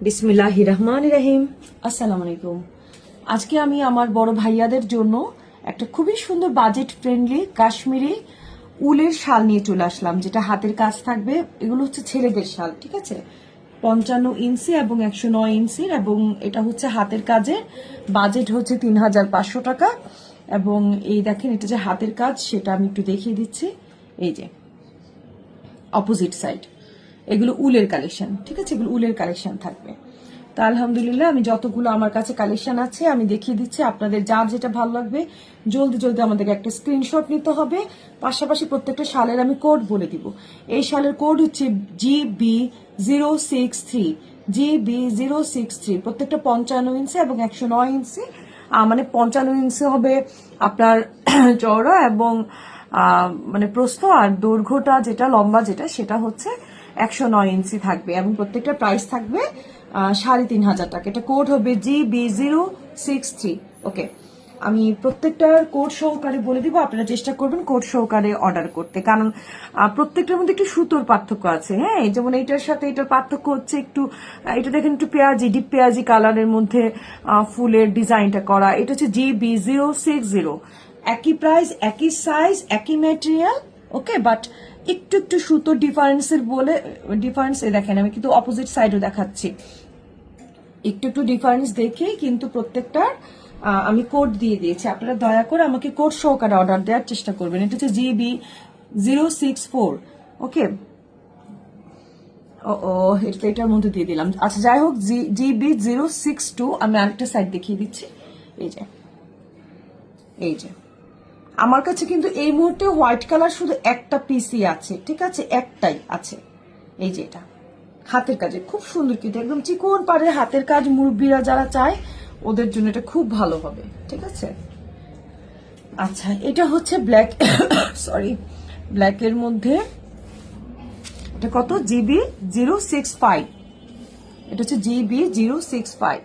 বিসমিল্লাহির রহমানির রহিম। আসসালামু আলাইকুম। আজকে আমি আমার বড় ভাইয়াদের জন্য একটা খুবই সুন্দর বাজেট ফ্রেন্ডলি কাশ্মীরি উলের শাল নিয়ে চলে আসলাম, যেটা হাতের কাজ থাকবে। এগুলো হচ্ছে ছেলেদের শাল, ঠিক আছে, 55 ইঞ্চি এবং 109 ইঞ্চির, এবং এটা হচ্ছে হাতের কাজের। বাজেট হচ্ছে 3500 টাকা। এবং এই দেখেন, এটা যে হাতের কাজ সেটা আমি একটু দেখিয়ে দিচ্ছি। এই যে অপোজিট সাইড, এগুলো উলের কালেকশন, ঠিক আছে, এগুলো উলের কালেকশন থাকবে। তা আলহামদুলিল্লাহ, আমি যতগুলো আমার কাছে কালেকশন আছে আমি দেখিয়ে দিচ্ছি। আপনাদের যার যেটা ভালো লাগবে জলদি জলদি আমাদেরকে একটা স্ক্রিনশট নিতে হবে। পাশাপাশি প্রত্যেকটা শালের আমি কোড বলে দিব। এই শালের কোড হচ্ছে GB063, GB063। প্রত্যেকটা 55 ইঞ্চি এবং 109 ইঞ্চি। মানে 55 ইঞ্চি হবে আপনার চওড়া এবং মানে প্রস্থ, আর দৈর্ঘ্যটা যেটা লম্বা যেটা সেটা হচ্ছে 109 ইঞ্চি থাকবে। এবং প্রত্যেকটা প্রাইস থাকবে 3500 টাকা। এটা কোড হবে GB063। ওকে, আমি প্রত্যেকটার কোড সহকারে বলে দিব, আপনারা চেষ্টা করবেন কোড সহকারে অর্ডার করতে, কারণ প্রত্যেকটার মধ্যে একটু সুতোর পার্থক্য আছে। হ্যাঁ, যেমন এইটার সাথে এটার পার্থক্য হচ্ছে একটু, এটা দেখেন একটু পেঁয়াজি, ডিপ পেঁয়াজি কালারের মধ্যে ফুলের ডিজাইনটা করা। এটা হচ্ছে GB060। একই প্রাইস, একই সাইজ, একই ম্যাটেরিয়াল। ওকে, বাট একটু একটু সুতোর ডিফারেন্সের বলে ডিফারেন্স দেখেন, আমি কিন্তু অপোজিট সাইডও দেখাচ্ছি। একটু একটু ডিফারেন্স দেখেই কিন্তু প্রত্যেকটার আমি কোড দিয়ে দিয়েছি। আপনারা দয়া করে আমাকে কোড সহকারে অর্ডার দেওয়ার চেষ্টা করবেন। এটা হচ্ছে GB064। ওকে, ও এটার মধ্যে দিয়ে দিলাম। আচ্ছা, যাই হোক, GB062। আমি আরেকটা সাইড দেখিয়ে দিচ্ছি। এই যে, এই যে আমার কাছে কিন্তু এই মুহূর্তে হোয়াইট কালার শুধু একটা পিসই আছে, ঠিক আছে, একটাই আছে। এই যে এটা হাতের কাজে খুব সুন্দর, কিন্তু একদম চিকন পাড়ের হাতের কাজ। মুরব্বীরা যারা চায় ওদের জন্য এটা খুব ভালো হবে, ঠিক আছে। আচ্ছা, এটা হচ্ছে ব্ল্যাক, সরি, ব্ল্যাকের মধ্যে এটা কত, GB065। এটা হচ্ছে GB065।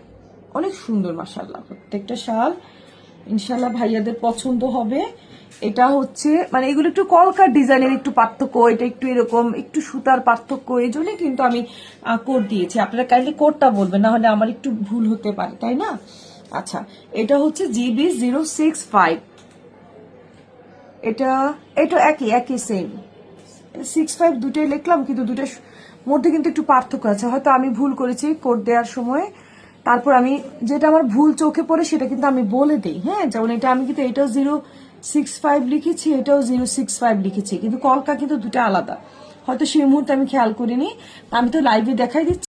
অনেক সুন্দর মাশাআল্লাহ প্রত্যেকটা শাল। ইনশাল্লাহ ভাইয়াদের পছন্দ হবে। এটা হচ্ছে মানে এগুলো একটু কলকার ডিজাইনের একটু পার্থক্য, এটা একটু এরকম একটু সুতার পার্থক্য, এই জন্য কিন্তু আমি কোড দিয়েছি। আপনারা কাইন্ডলি কোডটা বলবেন, না হলে আমার একটু ভুল হতে পারে, তাই না। আচ্ছা, এটা হচ্ছে GB065। এটা একই সেম 65, দুটোই লিখলাম, কিন্তু দুটোর মধ্যে কিন্তু একটু পার্থক্য আছে। হয়তো আমি ভুল করেছি কোড দেওয়ার সময়। তারপর আমি যেটা আমার ভুল চোখে পড়ে সেটা কিন্তু আমি বলে দিই। হ্যাঁ, যেমন এটা আমি কিন্তু এটাও 065 লিখেছি, এটাও 065 লিখেছি, কিন্তু কলকা কিন্তু দুটো আলাদা। হয়তো সেই মুহূর্তে আমি খেয়াল করিনি, আমি তো লাইভে দেখাই দিচ্ছি।